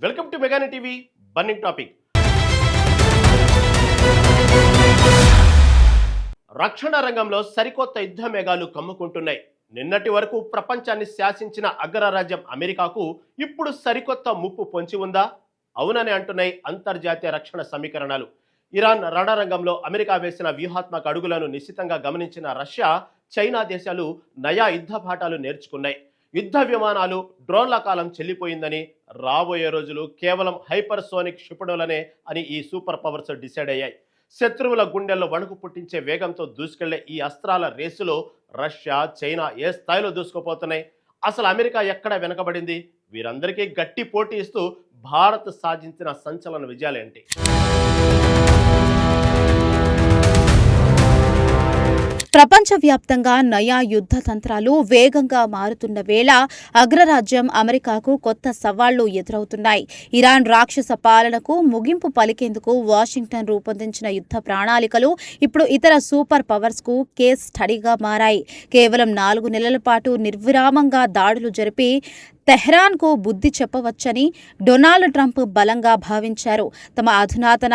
Welcome to మెగాని TV burning topic. రక్షణ రంగంలో సరికొత్త యుద్ధ మేఘాలు కమ్ముకుంటున్నాయి. నిన్నటి వరకు ప్రపంచాన్ని శాసించిన అగ్రరాజ్యం అమెరికాకు ఇప్పుడు సరికొత్త ముప్పు పొంచి ఉందా? అవునని అంటున్నాయి అంతర్జాతీయ రక్షణ సమీకరణాలు. ఇరాన్ రణరంగంలో అమెరికా వేసిన వ్యూహాత్మక అడుగులను నిశితంగా గమనించిన రష్యా, చైనా దేశాలు నయా యుద్ధ పాఠాలు నేర్చుకున్నాయి. యుద్ధ విమానాలు, డ్రోన్ల కాలం చెల్లిపోయిందని, రాబోయే రోజులు కేవలం హైపర్సోనిక్ క్షిపణులనే అని ఈ సూపర్ పవర్స్ డిసైడ్ అయ్యాయి. శత్రువుల గుండెల్లో వణుకు పుట్టించే వేగంతో దూసుకెళ్లే ఈ అస్త్రాల రేసులో రష్యా, చైనా ఏ స్థాయిలో దూసుకుపోతున్నాయి? అసలు అమెరికా ఎక్కడ వెనకబడింది? వీరందరికీ గట్టి పోటీ ఇస్తూ భారత్ సాధించిన సంచలన విజయాలేంటి? ప్రపంచవ్యాప్తంగా నయా యుద్ధ తంత్రాలు వేగంగా మారుతున్న వేళ అగ్రరాజ్యం అమెరికాకు కొత్త సవాళ్లు ఎదురవుతున్నాయి. ఇరాన్ రాక్షస పాలనకు ముగింపు పలికేందుకు వాషింగ్టన్ రూపొందించిన యుద్ధ ప్రణాళికలు ఇప్పుడు ఇతర సూపర్ పవర్స్ కు కేస్ స్టడీగా మారాయి. కేవలం 4 నెలల పాటు నిర్విరామంగా దాడులు జరిపి తెహ్రాన్కు బుద్ధి చెప్పవచ్చని డొనాల్డ్ ట్రంప్ బలంగా భావించారు. తమ అధునాతన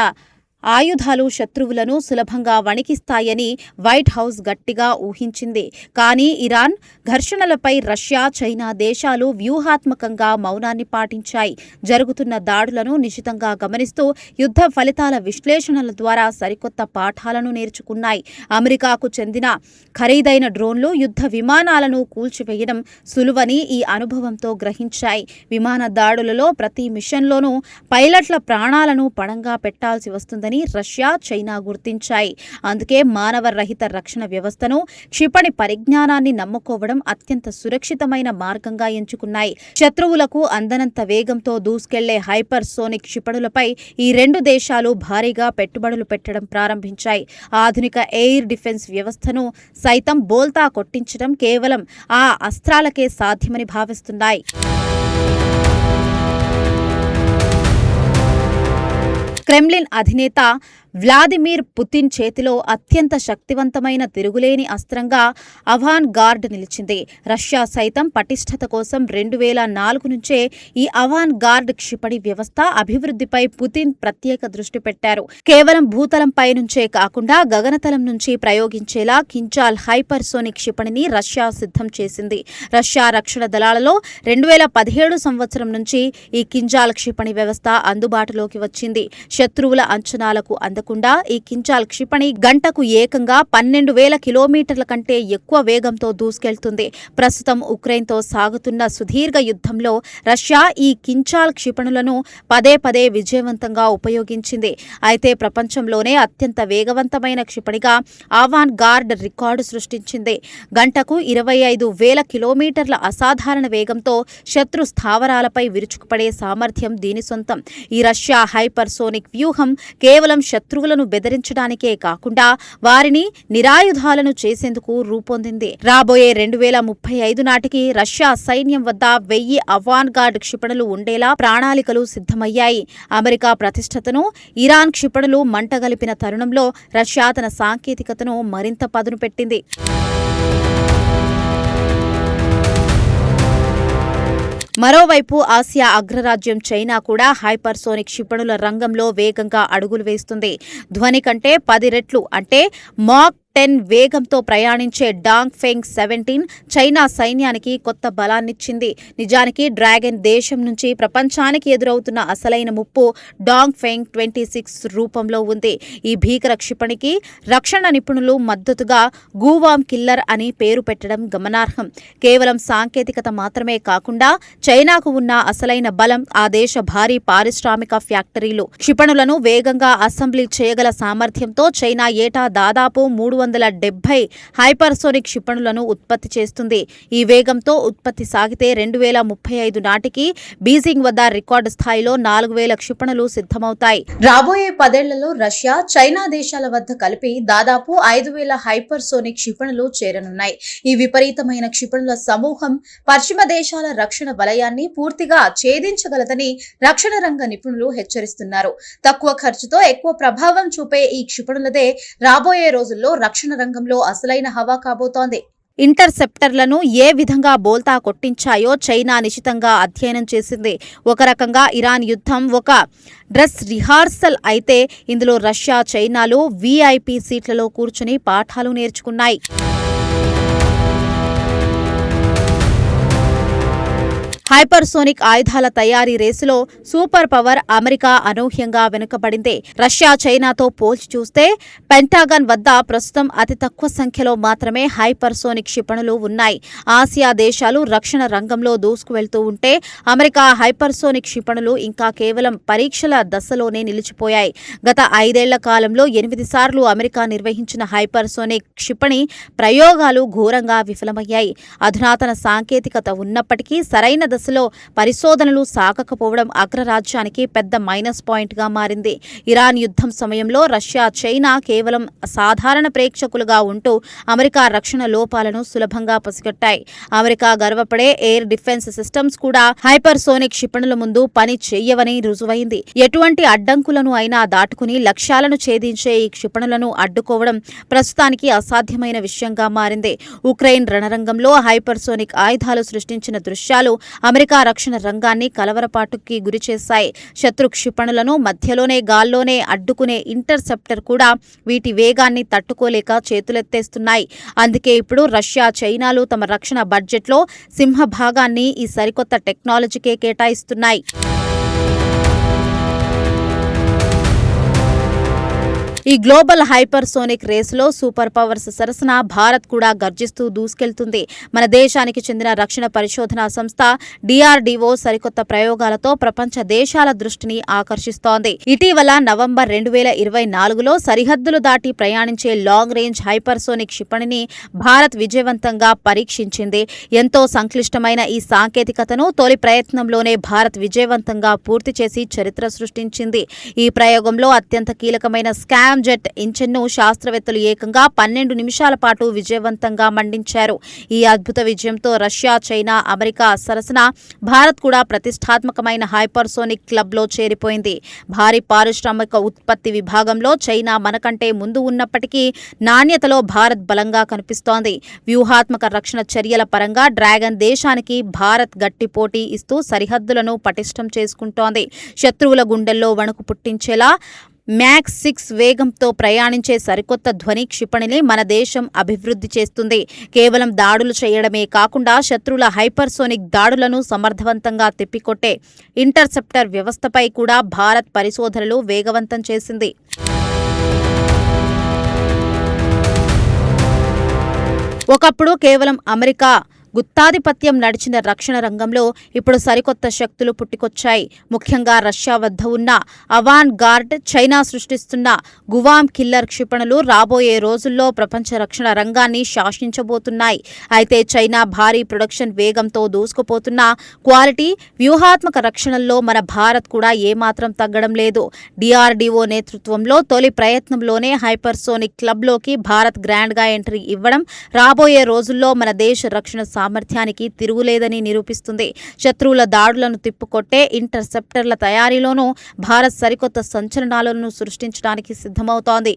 ఆయుధాలు శత్రువులను సులభంగా వణికిస్తాయని వైట్ హౌస్ గట్టిగా ఊహించింది. కానీ ఇరాన్ ఘర్షణలపై రష్యా, చైనా దేశాలు వ్యూహాత్మకంగా మౌనాన్ని పాటించాయి. జరుగుతున్న దాడులను నిశితంగా గమనిస్తూ యుద్ధ ఫలితాల విశ్లేషణల ద్వారా సరికొత్త పాఠాలను నేర్చుకున్నాయి. అమెరికాకు చెందిన ఖరీదైన డ్రోన్లు, యుద్ధ విమానాలను కూల్చివేయడం సులువని ఈ అనుభవంతో గ్రహించాయి. విమాన దాడులలో ప్రతి మిషన్లోనూ పైలట్ల ప్రాణాలను పణంగా పెట్టాల్సి వస్తుందని రష్యా, చైనా గుర్తించాయి. అందుకే మానవ రహిత రక్షణ వ్యవస్థను, క్షిపణి పరిజ్ఞానాన్ని నమ్ముకోవడం అత్యంత సురక్షితమైన మార్గంగా ఎంచుకున్నాయి. శత్రువులకు అందనంత వేగంతో దూసుకెళ్లే హైపర్ సోనిక్ క్షిపణులపై ఈ 2 దేశాలు భారీగా పెట్టుబడులు పెట్టడం ప్రారంభించాయి. ఆధునిక ఎయిర్ డిఫెన్స్ వ్యవస్థను సైతం బోల్తా కొట్టించడం కేవలం ఆ అస్త్రాలకే సాధ్యమని భావిస్తున్నాయి. క్రెమ్లిన్ అధినేత వ్లాదిమిర్ పుతిన్ చేతిలో అత్యంత శక్తివంతమైన తిరుగులేని అస్త్రంగా అవాన్ గార్డ్ నిలిచింది. రష్యా సైతం పటిష్టత కోసం 2004 నుంచే ఈ అవాన్ గార్డ్ క్షిపణి వ్యవస్థ అభివృద్ధిపై పుతిన్ ప్రత్యేక దృష్టి పెట్టారు. కేవలం భూతలంపై నుంచే కాకుండా గగనతలం నుంచి ప్రయోగించేలా కింజాల్ హైపర్సోనిక్ క్షిపణిని రష్యా సిద్ధం చేసింది. రష్యా రక్షణ దళాలలో 2017 సంవత్సరం నుంచి ఈ కింజాల్ క్షిపణి వ్యవస్థ అందుబాటులోకి వచ్చింది. శత్రువుల అంచనాలకు అందకుండా ఈ కింజాల్ క్షిపణి గంటకు ఏకంగా 12,000 కిలోమీటర్ల కంటే ఎక్కువ వేగంతో దూసుకెళ్తుంది. ప్రస్తుతం ఉక్రెయిన్తో సాగుతున్న సుదీర్ఘ యుద్ధంలో రష్యా ఈ కింజాల్ క్షిపణులను పదే విజయవంతంగా ఉపయోగించింది. అయితే ప్రపంచంలోనే అత్యంత వేగవంతమైన క్షిపణిగా అవాన్ గార్డ్ రికార్డు సృష్టించింది. గంటకు 25,000 కిలోమీటర్ల అసాధారణ వేగంతో శత్రు స్థావరాలపై విరుచుకుపడే సామర్థ్యం దీని సొంతం. ఈ రష్యా హైపర్సోనిక్ వ్యూహం కేవలం శత్రువులను బెదిరించడానికే కాకుండా వారిని నిరాయుధాలను చేసేందుకు రూపొందింది. రాబోయే 2035 నాటికి రష్యా సైన్యం వద్ద 1000 అవాన్ గార్డ్ క్షిపణులు ఉండేలా ప్రణాళికలు సిద్ధమయ్యాయి. అమెరికా ప్రతిష్టతను ఇరాన్ క్షిపణులు మంటగలిపిన తరుణంలో రష్యా తన సాంకేతికతను మరింత పదును పెట్టింది. మరోవైపు ఆసియా అగ్రరాజ్యం చైనా కూడా హైపర్సోనిక్ క్షిపణుల రంగంలో వేగంగా అడుగులు వేస్తుంది. ధ్వని కంటే 10 రెట్లు అంటే మాక్ 10 వేగంతో ప్రయాణించే డాంగ్ ఫెంగ్ 17 చైనా సైన్యానికి కొత్త బలాన్నిచ్చింది. నిజానికి డ్రాగన్ దేశం నుంచి ప్రపంచానికి ఎదురవుతున్న అసలైన ముప్పు డాంగ్ ఫెంగ్ 26 రూపంలో ఉంది. ఈ భీకర క్షిపణికి రక్షణ నిపుణులు మద్దతుగా గూవామ్ కిల్లర్ అని పేరు పెట్టడం గమనార్హం. కేవలం సాంకేతికత మాత్రమే కాకుండా చైనాకు ఉన్న అసలైన బలం ఆ దేశ భారీ పారిశ్రామిక ఫ్యాక్టరీలు. క్షిపణులను వేగంగా అసెంబ్లీ చేయగల సామర్థ్యంతో చైనా ఏటా దాదాపు 370 హైపర్సోనిక్ క్షిపణులను ఉత్పత్తి చేస్తుంది. ఈ వేగంతో ఉత్పత్తి సాగితే 2035 నాటికి బీజింగ్ వద్ద రికార్డు స్థాయిలో 4,000 క్షిపణులు సిద్ధమవుతాయి. రాబోయే 10 ఏళ్లలో రష్యా, చైనా దేశాల వద్ద కలిపి దాదాపు 5,000 హైపర్సోనిక్ క్షిపణులు చేరనున్నాయి. ఈ విపరీతమైన క్షిపణుల సమూహం పశ్చిమ దేశాల రక్షణ వలయాన్ని పూర్తిగా ఛేదించగలదని రక్షణ రంగ నిపుణులు హెచ్చరిస్తున్నారు. తక్కువ ఖర్చుతో ఎక్కువ ప్రభావం చూపే ఈ క్షిపణులదే రాబోయే రోజుల్లో రక్షణ రంగంలో అసలైన హవా కాబోతోంది. ఇంటర్సెప్టర్లను ఏ విధంగా బోల్తా కొట్టించాయో చైనా నిశితంగా అధ్యయనం చేసింది. ఒక రకంగా ఇరాన్ యుద్ధం ఒక డ్రెస్ రిహార్సల్ అయితే ఇందులో రష్యా, చైనాలు వీఐపీ సీట్లలో కూర్చుని పాఠాలు నేర్చుకున్నాయి. హైపర్సోనిక్ ఆయుధాల తయారీ రేసులో సూపర్ పవర్ అమెరికా అనూహ్యంగా వెనుకబడింది. రష్యా, చైనాతో పోల్చి చూస్తే పెంటాగన్ వద్ద ప్రస్తుతం అతి తక్కువ సంఖ్యలో మాత్రమే హైపర్సోనిక్ క్షిపణులు ఉన్నాయి. ఆసియా దేశాలు రక్షణ రంగంలో దూసుకువెళ్తూ ఉంటే అమెరికా హైపర్సోనిక్ క్షిపణులు ఇంకా కేవలం పరీక్షల దశలోనే నిలిచిపోయాయి. గత 5 ఏళ్ల కాలంలో 8 సార్లు అమెరికా నిర్వహించిన హైపర్సోనిక్ క్షిపణి ప్రయోగాలు ఘోరంగా విఫలమయ్యాయి. అధునాతన సాంకేతికత ఉన్నప్పటికీ సరైన దశలో పరిశోధనలు సాగకపోవడం అగ్రరాజ్యానికి పెద్ద మైనస్ పాయింట్గా మారింది. ఇరాన్ యుద్ధం సమయంలో రష్యా, చైనా కేవలం సాధారణ ప్రేక్షకులుగా ఉంటూ అమెరికా రక్షణ లోపాలను సులభంగా పసిగట్టాయి. అమెరికా గర్వపడే ఎయిర్ డిఫెన్స్ సిస్టమ్స్ కూడా హైపర్సోనిక్ క్షిపణుల ముందు పని చెయ్యవని రుజువైంది. ఎటువంటి అడ్డంకులను అయినా దాటుకుని లక్ష్యాలను ఛేదించే ఈ క్షిపణులను అడ్డుకోవడం ప్రస్తుతానికి అసాధ్యమైన విషయంగా మారింది. ఉక్రెయిన్ రణరంగంలో హైపర్సోనిక్ ఆయుధాలు సృష్టించిన దృశ్యాలు అమెరికా రక్షణ రంగాన్ని కలవరపాటుకి గురిచేశాయి. శత్రు క్షిపణులను మధ్యలోనే గాల్లోనే అడ్డుకునే ఇంటర్సెప్టర్ కూడా వీటి వేగాన్ని తట్టుకోలేక చేతులెత్తేస్తున్నాయి. అందుకే ఇప్పుడు రష్యా, చైనాలు తమ రక్షణ బడ్జెట్లో సింహభాగాన్ని ఈ సరికొత్త టెక్నాలజీకే కేటాయిస్తున్నాయి. ఈ గ్లోబల్ హైపర్సోనిక్ రేసులో సూపర్ పవర్స్ సరసన భారత్ కూడా గర్జిస్తూ దూసుకెళ్తుంది. మన దేశానికి చెందిన రక్షణ పరిశోధనా సంస్థ DRDO సరికొత్త ప్రయోగాలతో ప్రపంచ దేశాల దృష్టిని ఆకర్షిస్తోంది. ఇటీవల నవంబర్ 2024లో సరిహద్దులు దాటి ప్రయాణించే లాంగ్ రేంజ్ హైపర్సోనిక్ క్షిపణిని భారత్ విజయవంతంగా పరీక్షించింది. ఎంతో సంక్లిష్టమైన ఈ సాంకేతికతను తొలి ప్రయత్నంలోనే భారత్ విజయవంతంగా పూర్తి చేసి చరిత్ర సృష్టించింది. ఈ ప్రయోగంలో అత్యంత కీలకమైన స్కామ్ జెట్ ఇంజిన్ను శాస్త్రవేత్తలు ఏకంగా 12 నిమిషాల పాటు విజయవంతంగా మండించారు. ఈ అద్భుత విజయంతో రష్యా, చైనా, అమెరికా సరసన భారత్ కూడా ప్రతిష్టాత్మకమైన హైపర్సోనిక్ క్లబ్లో చేరిపోయింది. భారీ పారిశ్రామిక ఉత్పత్తి విభాగంలో చైనా మనకంటే ముందు ఉన్నప్పటికీ నాణ్యతలో భారత్ బలంగా కనిపిస్తోంది. వ్యూహాత్మక రక్షణ చర్యల పరంగా డ్రాగన్ దేశానికి భారత్ గట్టి పోటీ ఇస్తూ సరిహద్దులను పటిష్టం చేసుకుంటోంది. శత్రువుల గుండెల్లో వణుకు పుట్టించేలా మ్యాక్ 6 వేగంతో ప్రయాణించే సరికొత్త ధ్వని క్షిపణిని మన దేశం అభివృద్ధి చేస్తుంది. కేవలం దాడులు చేయడమే కాకుండా శత్రువుల హైపర్సోనిక్ దాడులను సమర్థవంతంగా తిప్పికొట్టే ఇంటర్సెప్టర్ వ్యవస్థపై కూడా భారత్ పరిశోధనలు వేగవంతం చేసింది. ఒకప్పుడు కేవలం అమెరికా గుత్తాధిపత్యం నడిచిన రక్షణ రంగంలో ఇప్పుడు సరికొత్త శక్తులు పుట్టుకొచ్చాయి. ముఖ్యంగా రష్యా వద్ద ఉన్న అవాన్ గార్డ్, చైనా సృష్టిస్తున్న గువామ్ కిల్లర్ క్షిపణులు రాబోయే రోజుల్లో ప్రపంచ రక్షణ రంగాన్ని శాసించబోతున్నాయి. అయితే చైనా భారీ ప్రొడక్షన్ వేగంతో దూసుకుపోతున్న క్వాలిటీ, వ్యూహాత్మక రక్షణల్లో మన భారత్ కూడా ఏమాత్రం తగ్గడం లేదు. DRDO నేతృత్వంలో తొలి ప్రయత్నంలోనే హైపర్సోనిక్ క్లబ్లోకి భారత్ గ్రాండ్గా ఎంట్రీ ఇవ్వడం రాబోయే రోజుల్లో మన దేశ రక్షణ సామర్థ్యానికి తిరుగులేదని నిరూపిస్తుంది. శత్రువుల దాడులను తిప్పుకొట్టే ఇంటర్సెప్టర్ల తయారీలోనూ భారత్ సరికొత్త సంచలనాలను సృష్టించడానికి సిద్ధమవుతోంది.